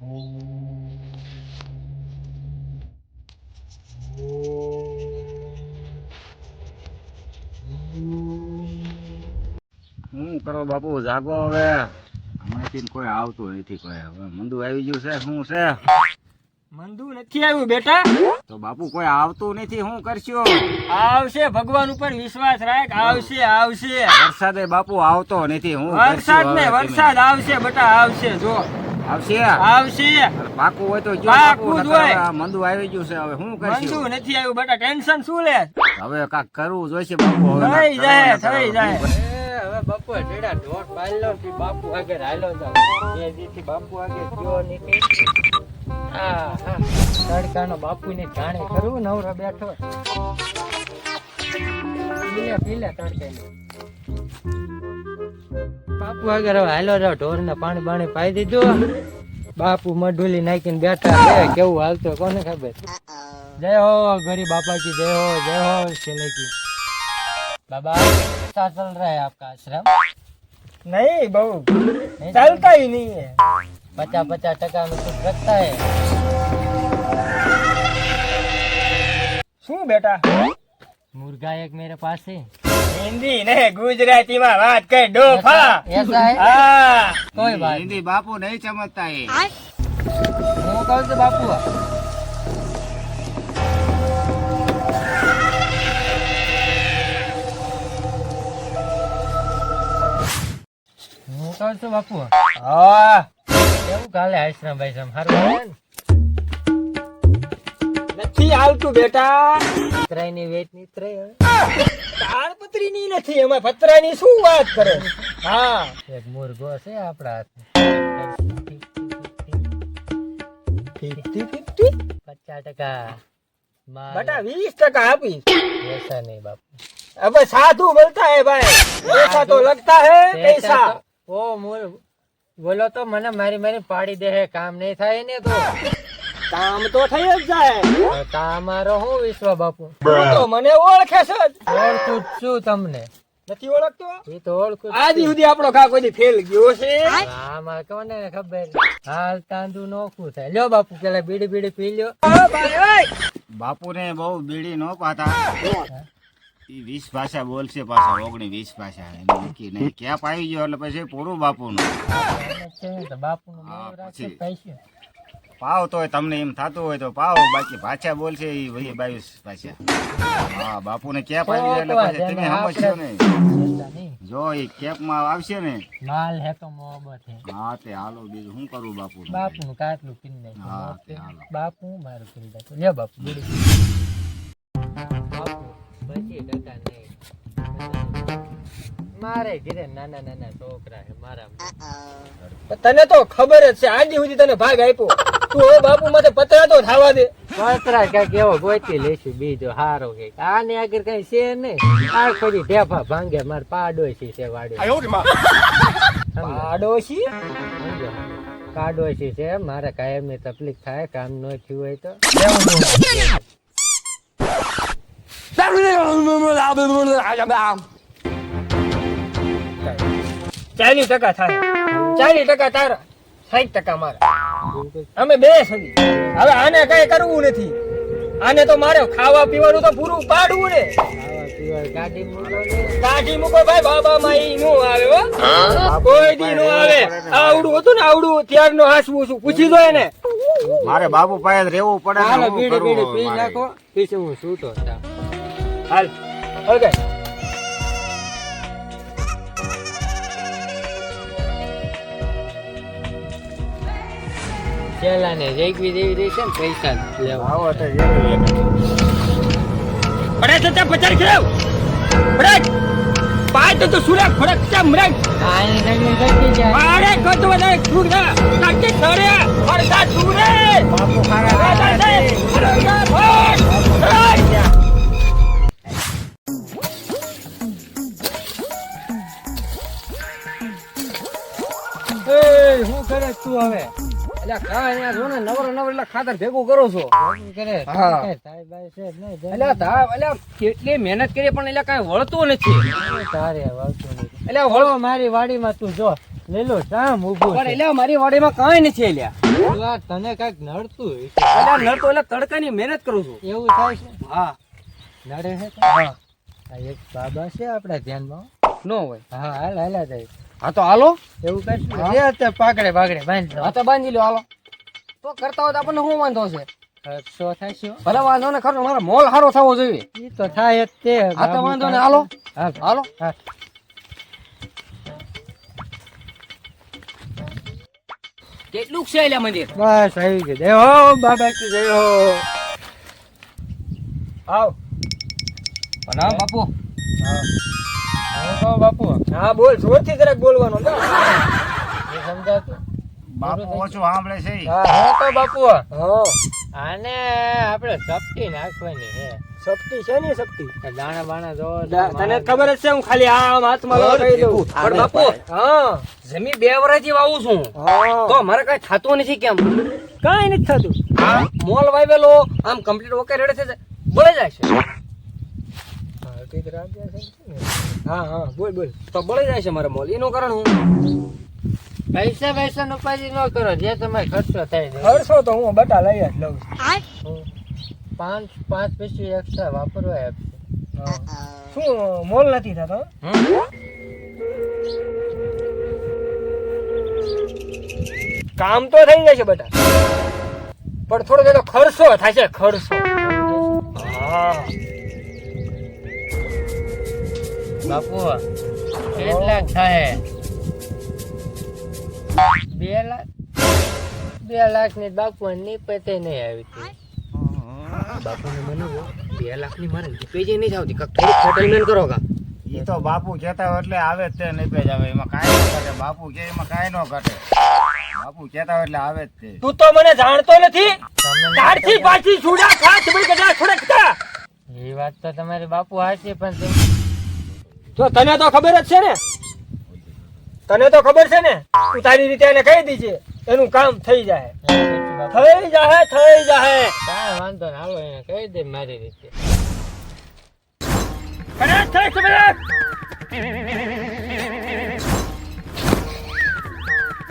શું કરો બાપુ, જાગો હવે. હમણાંથી કોઈ આવતું નથી. કોઈ હવે મંદુ આવી ગયું છે. શું છે? મંદુ નથી આવ્યું બેટા. તો બાપુ કોઈ આવતું નથી, શું કરશો? આવશે, ભગવાન ઉપર વિશ્વાસ રાખ. આવશે આવશે. વરસાદે બાપુ આવતો નથી. હું વરસાદ ને વરસાદ આવશે બેટા, આવશે. જો આવશે આવશે. પાકું હોય તો જો. પાકું જ હોય. મંદુ આવી ગયું છે. હવે શું કરશું? મંદુ નથી આવ્યું બેટા, ટેન્શન શું લે? હવે કાક કરવું જોઈશે બાપુ. હવે થઈ જાય થઈ જાય. હવે બપોર જેડા ઢોટ પાડલો થી બાપુ આગળ હાલો જાવ. બે દીથી બાપુ આગળ ગયો નથી. હા હા, તડકાનો બાપુની જાણે કરું. નવરો બેઠો પીલે તડકે બાપુ આગળ હવે હાલો જાવ. ઢોર ને પાણી બાણી પાઈ દીધું. બાપુ મઢુલી નાખીને બેઠા છે. કેવું હાલતો કોને ખબર. જય હો ગરીબ બાપાજી, जय हो चले की बाबा। कैसा चल रहा है आपका आश्रम? नहीं बहू, चलता ही नहीं है। 50-50% में कुछ रखता है। શું બેટા? मुर्गा एक मेरे पास है। હિન્દી નહીં, ગુજરાતીમાં વાત કર ડોફા. ऐसा है? હા, कोई बात હિન્દી બાપુ નહીં સમજતા. नहीं। હું કહું છું બાપુ, હું કહું છું બાપુ, હા કેવું કાલે આશ્રમ ભાઈ હારું નથી આવતું બેટા. પતરાઈની વેચ નીતરાઈ હવે. તાળપત્રીની નથી, એમાં પતરાની શું વાત કરે? હા, એક મુર્ગો છે આપણા હાથમાં. 50-50 50% माल। बेटा 20% આપીશ. ऐसा नहीं बापू, अब साधु बोलता है भाई, ऐसा तो लगता है पैसा. वो बोलो तो મને મારી મારી પાડી દે. કામ નહીં થાય ને તો કામ તો થઈ જ જાય. તમારો હું વિશ્વ બાપુ. તું તો મને ઓળખે છે જ. ઓળખું જ છું તમને. નથી ઓળખતો? એ તો ઓળખું જ આજ છું. સુધી આપણો ઘા કોઈ ફેલ ગયો છે? આમાં કોને ખબર. હાલ તાંદુ નોખું થાય. લ્યો બાપુ પેલા બીડી બીડી પી લ્યો. બાપુને બહુ બીડી નો પાતા. 20 ભાષા બોલશે પાછા. 19-20 ભાષા નક્કી નહીં. ક્યાં પાઈ ગયો એટલે પછી પૂરું બાપુનું. તો બાપુનું હા, મોં રાખે પછી. પૈસે. પાવ તોય તમને એમ થતું હોય તો પાવ. બાકી ભાષા બોલશે એ 22 ભાષા. હા, બાપુને ક્યાં પાઈ ગયો એટલે પછી તમે સમજશો નહીં. ચિંતા નહીં. જો એ કેપમાં આવશે ને. માલ હે તો મોહબ્બત હે. હા તે હાલો, બીજું શું કરું બાપુ. બાપુનું કાટલું પીને હા, તે નાખ્યું. હાલો. બાપુ મારું પી નાખ્યું. લ્યો બાપુ બીડી. બાપુ 50% નહીં. મારે ઘરે નાના નાના છોકરા છે મારા. તને તો ખબર જ છે, આજી સુધી તને ભાગ આપ્યો. તું હવે બાપુ માથે પતરા તો થાવા દે. પતરા કઈક એવો ગોતી લેશું બીજો હારો કઈક. આને આગળ કઈ છે નહીં. આ ખોરી ઢેફા ભાંગે. મારે પાડોશી છે વાડો. પાડોશી? પાડોશી છે. મારે કાયમની તકલીફ થાય, કામ ન થયું હોય તો. 40% થાય. 40% તારા, 60% મારા. અમે બે સદી. હવે આને કઈ કરવું નથી. આને તો મારે ખાવા પીવાનું તો પૂરું પાડવું ને. ખાવા પીવા ગાડી મૂકો ને. કાઢી મૂકો ભાઈ. બાબા માં ઈ નો આવે હો. કોઈ દી નો આવે. આવડું હતું ને, આવડું ત્યારનો હાસવું છું. પૂછી દો એને. મારે બાપુ પાસે રહેવું પડે ને. હાલો શું બીડી કરવું બીડી પી મારે? નાખો. પછી હું સૂતો હતા. હાલ ઓકે. પેલા ને જેગવી દેવી દે છે ને પૈસા લેવા. આવો તો જેવું એક. પડે તો 50 ખેવ. પડે. પાય તો સુરા ફરક છે મરક. આને નગરી ગટી જાય. પાડે કતો વધારે સુરા. કાકે સરે. ફરકા સુરે. બાપુ ખારા શું કરે તું હવે? એટલે કા અહીંયા જો ને નવરો એટલે ખાતર ભેગું કરો છો. શું કરે? હા. તારી બાઈ છે જ નહીં. એટલે એટલે કેટલી મહેનત કરી પણ એટલે કાંઈ વળતું નથી. તારે વાવતું નથી. એટલે વળો મારી વાડીમાં તું જો લીલો શામ ઊભો પણ છે. એટલે મારી વાડીમાં કાંઈ નથી લ્યા. તું આ તને કાંઈક નડતું હોય છે. એટલે નડતો એટલે તડકાની મહેનત કરું છું. એવું થાય છે હા નડે છે તો? હા આ એક બાબા છે આપણા ધ્યાનમાં. નો હોય. હા હાલ હાલા જાય હા તો હાલો. એવું કશું જે અત્યારે પાકડે બાંધી હા તો બાંધી લો હાલો. તો કરતા હોય તો આપણને શું વાંધો છે? ખર્ચો થશે હો. ભલે વાંધો ને ખરો મારો મોલ સારો થવો જોઈએ. ઈ તો થાય જ તે. હા તો વાંધો ને હાલો. હા હાલો. હા. કેટલું છે એટલે મંદિર? બસ આવી ગયું. જય હો બાબા કી જય હો. આવ. પ્રણામ બાપુ. હા હું કહું બાપુ હા બોલ, જોરથી જરાક બોલવાનું. એ સમજાતું? બાપુ ઓછું સાંભળે છે ઈ. હા હું કહું બાપુ હા આને આપણે સપટી નાખવાની હે. શક્તિ છે ને શક્તિ. દાણા બાણા જો તને ખબર જ છે હું ખાલી આમ હાથમાં લઉં કહી દઉં. પણ બાપુ હા જમી 2 વર્ષથી વાવું છું તો મારે કઈ થતું નથી કેમ? કાંઈ નથી થતું. આ મોલ વાવેલો આમ કમ્પ્લીટ ઓકે રેડે છે બળી જાય છે. હા હા બોલ બોલ. તો બળી જાય છે મારો મોલ. એનું કારણ હું પૈસા નો ઉપાધિ ન કરો. જે તમારે ખર્ચો થાય છે. ખર્ચો તો હું બટા લઈ જ લઉં છું. 5 પૈસા એક્સ્ટ્રા વાપરવા આપશે. શું મોલ નથી થતો? કામ તો થઈ જાય છે બટા, પણ થોડો થોડો ખર્ચો થાય છે. ખર્ચો હા બાપુ કેટલાક થાય? 2 લાખ. 2 લાખ ની બાપુ ની પતે નહીં આવી હતી. બાપુને મને 2 લાખની મારે પેજે નહીં આવતી. કાક થોડું સેટલમેન્ટ કરો કા. ઈ તો બાપુ કહેતા હોય એટલે આવે જ તે નહીં પેજ આવે એમાં કાંઈ ન ઘટે. બાપુ કે એમાં કાંઈ ન ઘટે. બાપુ કહેતા હોય એટલે આવે જ તે. તું તો મને જાણતો નથી. કાઢથી પાછી છોડા ખાસ બળી કદા છોડે કદા. એ વાત તો તમારી બાપુ હાચી પણ તો તને તો ખબર જ છે ને. તને તો ખબર છે ને. તું તારી રીતે એને કહી દીજે એનું કામ થઈ જાય. થઈ જાય થઈ જાય. કાંઈ વાંધો ને હાલો એને કહી દે મારી રીતે. કદાચ થઈ છે કદાચ.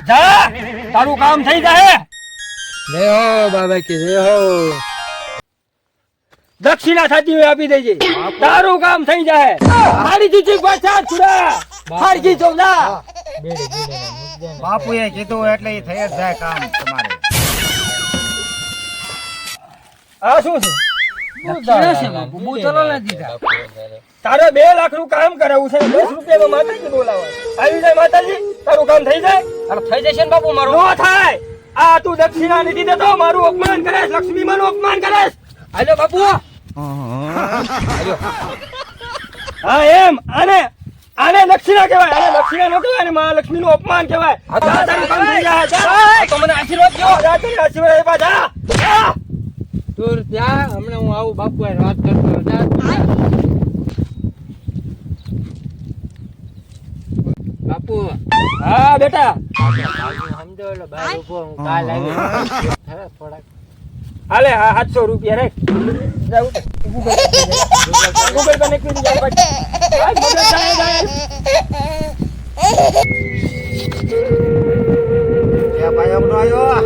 જા તારું કામ થઈ જાય. જય હો બાબા કી જય હો. દક્ષિણા થતી હોય આપી દેજે. તારું કામ થઈ જાય. હારી જીજી પાછા છોડા. હારી ચોદા. બેડી બેડી ના મુદ્દે ને બાપુએ કીધું એટલે ઈ થઈ જ જાય કામ તમારે. આ શું છે? દક્ષિણા છે બાપુ, બહુ ચલો નથી થા. બાપુ વધારે. તારે 2 લાખ નું કામ કરાવવું છે. 10 રૂપિયામાં માતાજી બોલાવા આવી જાય. માતાજી તારું કામ થઈ જાય. અરે થઈ જશે ને બાપુ મારું. નો થાય. આ તું દક્ષિણા નથી દેતો મારું અપમાન કરે. લક્ષ્મી માનું અપમાન કરે. હાલો બાપુ. હા એમ આને આને દક્ષિણા કહેવાય. આને દક્ષિણા નો કહેવાય. મહાલક્ષ્મી નું અપમાન કહેવાય. તારું કામ થઈ જાય. જા. તો મને આશીર્વાદ દો. જા તને આશીર્વાદ આપ્યા. જા. જા. તું ત્યાં હમણાં હું આવું બાપુ હારે વાત કરતો જા તું જા. બાપુ હા બેટા. સમજો એટલે બહાર ઉભો હું કાલ આવી હા થોડાક હાલે હા 700 રૂપિયા રાખ. જા ઉઠ. ગૂગલ પર નાખી દીધા પછી. આ મદદ થાય જાય. એ ભાઈ અમનો આવ્યો.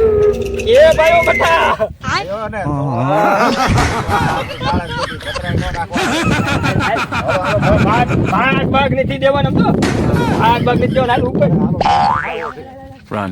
એ ભાઈઓ બટા. આવ્યો ને તો બાળક બધી પતરાઈ ન નાખવા. ભાગ નથી દેવાનો તો. ભાગ નથી દેવાનો. હાલ ઉપર. Run.